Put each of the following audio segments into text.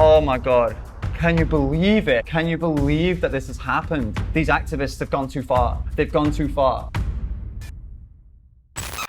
Oh my God. Can you believe it? Can you believe that this has happened? These activists have gone too far. They've gone too far.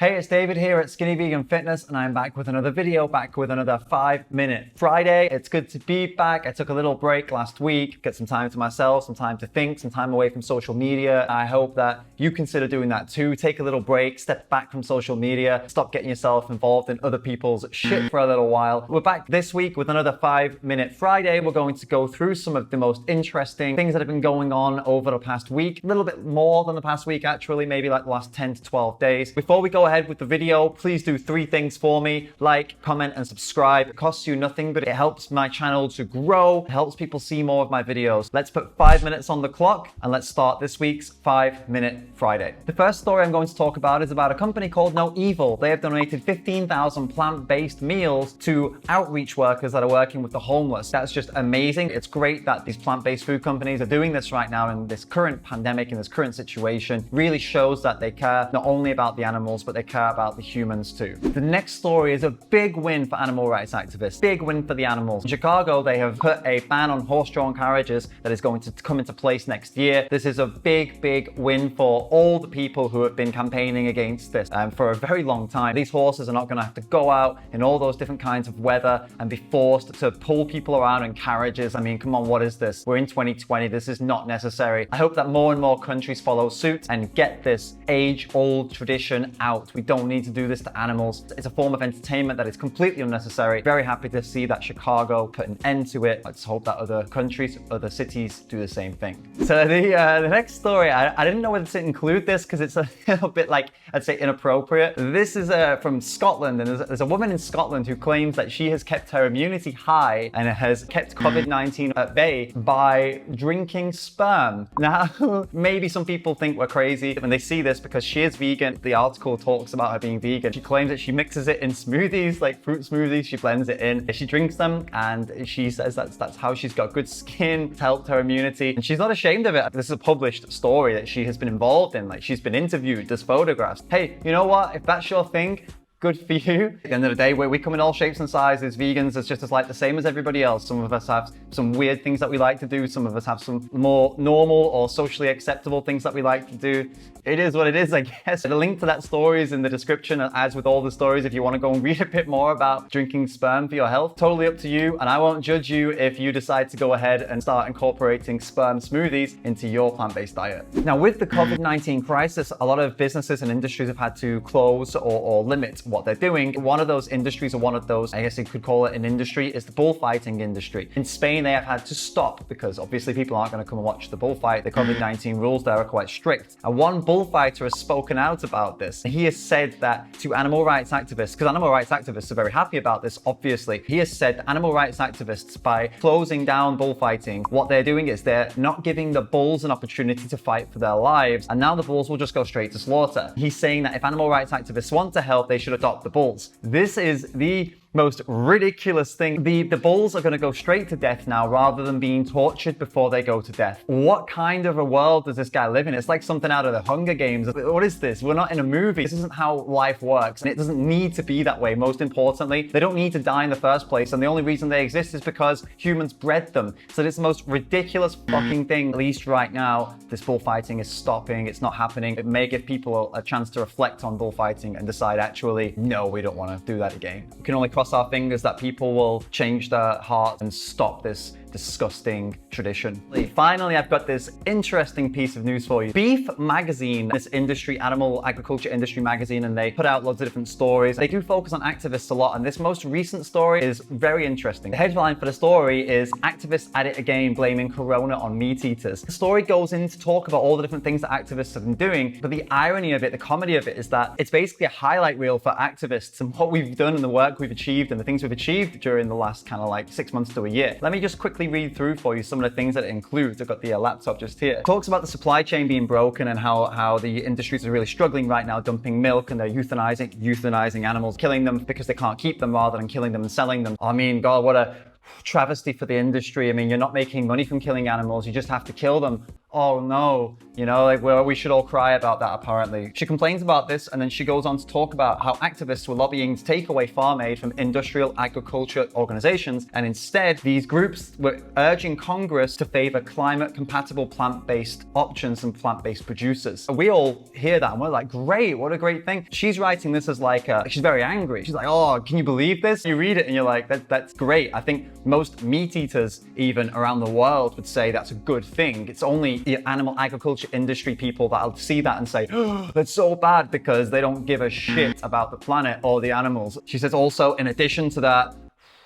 Hey, it's David here at Skinny Vegan Fitness, and I'm back with another video, back with another 5-minute Friday. It's good to be back. I took a little break last week, get some time to myself, some time to think, some time away from social media. I hope that you consider doing that too. Take a little break, step back from social media, stop getting yourself involved in other people's shit for a little while. We're back this week with another 5-minute Friday. We're going to go through some of the most interesting things that have been going on over the past week. A little bit more than the past week, actually, maybe like the last 10 to 12 days. Before we go ahead with the video, please do 3 things for me: like, comment, and subscribe. It costs you nothing, but it helps my channel to grow. It helps people see more of my videos. Let's put 5 minutes on the clock and let's start this week's 5-minute Friday. The first story I'm going to talk about is about a company called No Evil. They have donated 15,000 plant-based meals to outreach workers that are working with the homeless. That's just amazing. It's great that these plant-based food companies are doing this right now in this current pandemic, in this current situation. Really shows that they care not only about the animals, but they care about the humans too. The next story is a big win for animal rights activists. Big win for the animals. In Chicago, they have put a ban on horse-drawn carriages that is going to come into place next year. This is a big win for all the people who have been campaigning against this for a very long time. These horses are not going to have to go out in all those different kinds of weather and be forced to pull people around in carriages. I mean, come on, what is this? We're in 2020. This is not necessary. I hope that more and more countries follow suit and get this age-old tradition out. We don't need to do this to animals. It's a form of entertainment that is completely unnecessary. Very happy to see that Chicago put an end to it. Let's hope that other countries, other cities do the same thing. So the next story, I didn't know whether to include this because it's a little bit, like, I'd say inappropriate. This is from Scotland, and there's a woman in Scotland who claims that she has kept her immunity high and has kept COVID-19 at bay by drinking sperm. Now, maybe some people think we're crazy when they see this because she is vegan. The article talks about her being vegan. She claims that she mixes it in smoothies, like fruit smoothies. She blends it in. She drinks them, and she says that's how she's got good skin. It's helped her immunity, and she's not ashamed of it. This is a published story that she has been involved in. Like, she's been interviewed, there's photographs. Hey, you know what? If that's your thing, good for you. At the end of the day, we come in all shapes and sizes. Vegans is just as like the same as everybody else. Some of us have some weird things that we like to do. Some of us have some more normal or socially acceptable things that we like to do. It is what it is, I guess. The link to that story is in the description, as with all the stories, if you want to go and read a bit more about drinking sperm for your health. Totally up to you, and I won't judge you if you decide to go ahead and start incorporating sperm smoothies into your plant-based diet. Now, with the COVID-19 crisis, a lot of businesses and industries have had to close or limit what they're doing. One of those industries, or one of those, I guess you could call it an industry, is the bullfighting industry. In Spain, they have had to stop because obviously people aren't going to come and watch the bullfight. The COVID-19 rules there are quite strict. And one bullfighter has spoken out about this. He has said that to animal rights activists, because animal rights activists are very happy about this, obviously. He has said that animal rights activists, by closing down bullfighting, what they're doing is they're not giving the bulls an opportunity to fight for their lives, and now the bulls will just go straight to slaughter. He's saying that if animal rights activists want to help, they should adopt the bulls. This is the most ridiculous thing. The bulls are going to go straight to death now rather than being tortured before they go to death. What kind of a world does this guy live in? It's like something out of the Hunger Games. What is this? We're not in a movie. This isn't how life works, and it doesn't need to be that way. Most importantly, they don't need to die in the first place, and the only reason they exist is because humans bred them. So this is the most ridiculous fucking thing. At least right now, this bullfighting is stopping. It's not happening. It may give people a chance to reflect on bullfighting and decide, actually, no, we don't want to do that again. We can only cross our fingers that people will change their hearts and stop this disgusting tradition. Finally, I've got this interesting piece of news for you. Beef Magazine, this industry, animal agriculture industry magazine, and they put out loads of different stories. They do focus on activists a lot, and this most recent story is very interesting. The headline for the story is "Activists at it again, blaming Corona on meat eaters." The story goes in to talk about all the different things that activists have been doing, but the irony of it, the comedy of it, is that it's basically a highlight reel for activists and what we've done and the work we've achieved and the things we've achieved during the last kind of like 6 months to a year. Let me just quickly read through for you some of the things that it includes. I've got the laptop just here. It talks about the supply chain being broken and how the industries are really struggling right now, dumping milk, and they're euthanizing animals, killing them because they can't keep them rather than killing them and selling them. I mean, God, what a travesty for the industry. I mean, you're not making money from killing animals, you just have to kill them. Oh no, you know, like, well, we should all cry about that apparently. She complains about this, and then she goes on to talk about how activists were lobbying to take away farm aid from industrial agriculture organizations, and instead these groups were urging Congress to favor climate compatible plant-based options and plant-based producers. We all hear that and we're like, great, what a great thing. She's writing this as like, she's very angry. She's like, oh, can you believe this? You read it and you're like, that's great. I think most meat eaters even around the world would say that's a good thing. It's only the animal agriculture industry people that'll see that and say, oh, that's so bad, because they don't give a shit about the planet or the animals. She says also, in addition to that,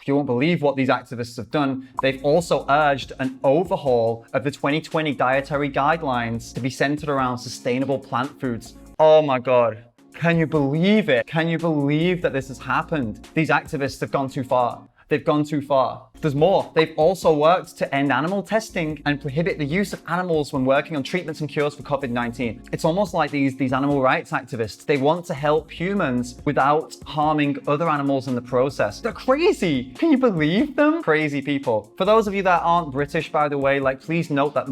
you won't believe what these activists have done. They've also urged an overhaul of the 2020 dietary guidelines to be centered around sustainable plant foods. Oh my God. Can you believe it? Can you believe that this has happened? These activists have gone too far. They've gone too far. There's more. They've also worked to end animal testing and prohibit the use of animals when working on treatments and cures for COVID-19. It's almost like these animal rights activists, they want to help humans without harming other animals in the process. They're crazy. Can you believe them? Crazy people. For those of you that aren't British, by the way, like, please note that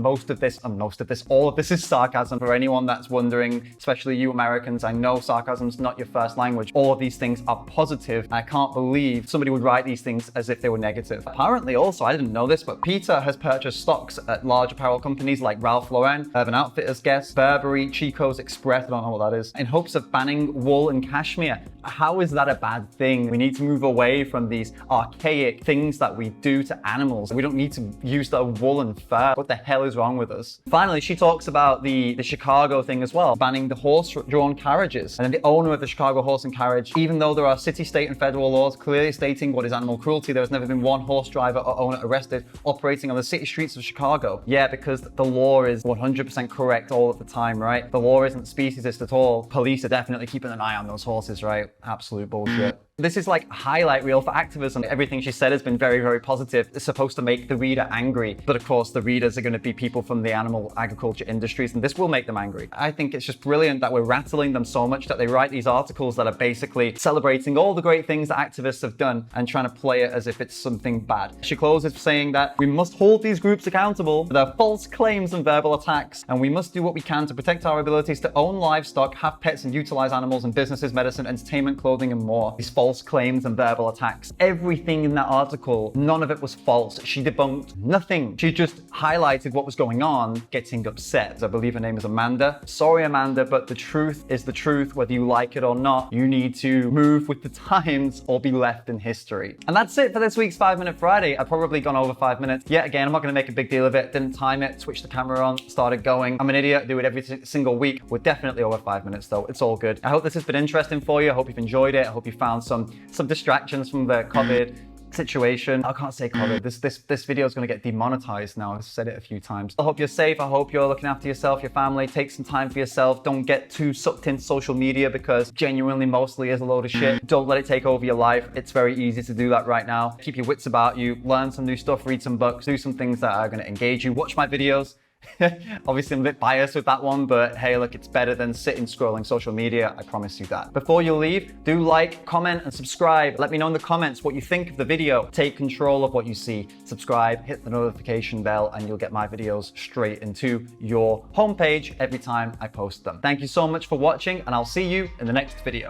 all of this is sarcasm. For anyone that's wondering, especially you Americans, I know sarcasm's not your first language. All of these things are positive. I can't believe somebody would write these things as if they were negative. Apparently also, I didn't know this, but PETA has purchased stocks at large apparel companies like Ralph Lauren, Urban Outfitters, Guess, Burberry, Chico's Express, I don't know what that is, in hopes of banning wool and cashmere. How is that a bad thing? We need to move away from these archaic things that we do to animals. We don't need to use the wool and fur. What the hell is wrong with us? Finally, she talks about the Chicago thing as well, banning the horse-drawn carriages. And then the owner of the Chicago Horse and Carriage, even though there are city, state, and federal laws clearly stating what is animal cruelty, there has never been one horse driver or owner arrested operating on the city streets of Chicago. Yeah, because the law is 100% correct all of the time, right? The law isn't speciesist at all. Police are definitely keeping an eye on those horses, right? Absolute bullshit. This is like a highlight reel for activism. Everything she said has been very, very positive. It's supposed to make the reader angry. But of course, the readers are going to be people from the animal agriculture industries, and this will make them angry. I think it's just brilliant that we're rattling them so much that they write these articles that are basically celebrating all the great things that activists have done and trying to play it as if it's something bad. She closes saying that we must hold these groups accountable for their false claims and verbal attacks, and we must do what we can to protect our abilities to own livestock, have pets, and utilize animals in businesses, medicine, entertainment, clothing, and more. These false claims and verbal attacks. Everything in that article, none of it was false. She debunked nothing. She just highlighted what was going on, getting upset. I believe her name is Amanda. Sorry, Amanda, but the truth is the truth, whether you like it or not. You need to move with the times or be left in history. And that's it for this week's 5 Minute Friday. I've probably gone over 5 minutes. Yet again, I'm not going to make a big deal of it. Didn't time it, switched the camera on, started going. I'm an idiot, do it every single week. We're definitely over 5 minutes though. It's all good. I hope this has been interesting for you. I hope you've enjoyed it. I hope you found some distractions from the COVID situation. I can't say COVID. This video is going to get demonetized now. I've said it a few times. I hope you're safe. I hope you're looking after yourself, your family. Take some time for yourself. Don't get too sucked into social media, because genuinely mostly is a load of shit. Don't let it take over your life. It's very easy to do that right now. Keep your wits about you. Learn some new stuff. Read some books. Do some things that are going to engage you. Watch my videos. Obviously, I'm a bit biased with that one, but hey, look, it's better than sitting scrolling social media. I promise you that. Before you leave, do like, comment, and subscribe. Let me know in the comments what you think of the video. Take control of what you see. Subscribe, hit the notification bell, and you'll get my videos straight into your homepage every time I post them. Thank you so much for watching, and I'll see you in the next video.